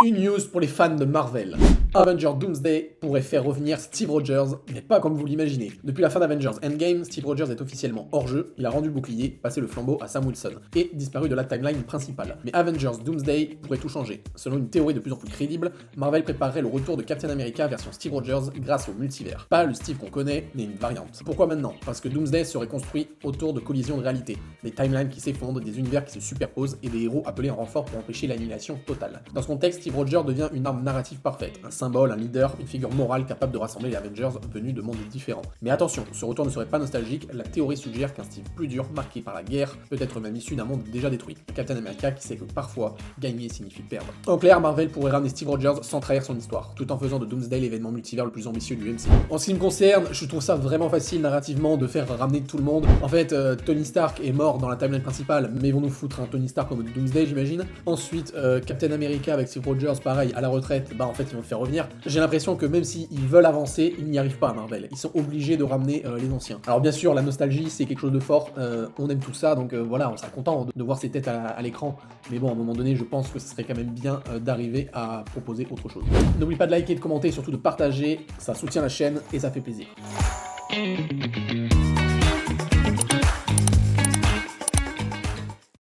Une news pour les fans de Marvel. Avengers Doomsday pourrait faire revenir Steve Rogers, mais pas comme vous l'imaginez. Depuis la fin d'Avengers Endgame, Steve Rogers est officiellement hors jeu, il a rendu le bouclier, passé le flambeau à Sam Wilson, et disparu de la timeline principale. Mais Avengers Doomsday pourrait tout changer. Selon une théorie de plus en plus crédible, Marvel préparerait le retour de Captain America version Steve Rogers grâce au multivers. Pas le Steve qu'on connaît, mais une variante. Pourquoi maintenant? Parce que Doomsday serait construit autour de collisions de réalité, des timelines qui s'effondrent, des univers qui se superposent et des héros appelés en renfort pour empêcher l'annihilation totale. Dans ce contexte, Steve Rogers devient une arme narrative parfaite, un symbole, un leader, une figure morale capable de rassembler les Avengers venus de mondes différents. Mais attention, ce retour ne serait pas nostalgique, la théorie suggère qu'un Steve plus dur, marqué par la guerre, peut être même issu d'un monde déjà détruit. Captain America qui sait que parfois, gagner signifie perdre. En clair, Marvel pourrait ramener Steve Rogers sans trahir son histoire, tout en faisant de Doomsday l'événement multivers le plus ambitieux du MCU. En ce qui me concerne, je trouve ça vraiment facile narrativement de faire ramener tout le monde. En fait, Tony Stark est mort dans la timeline principale, mais ils vont nous foutre un Tony Stark comme Doomsday, j'imagine. Ensuite, Captain America avec Steve Rogers, pareil, à la retraite, bah en fait, ils vont le faire revenir. J'ai l'impression que même s'ils veulent avancer, ils n'y arrivent pas à Marvel. Ils sont obligés de ramener les anciens. Alors bien sûr, la nostalgie, c'est quelque chose de fort. On aime tout ça, donc voilà, on sera content de voir ces têtes à l'écran. Mais bon, à un moment donné, je pense que ce serait quand même bien d'arriver à proposer autre chose. N'oublie pas de liker, de commenter et surtout de partager. Ça soutient la chaîne et ça fait plaisir.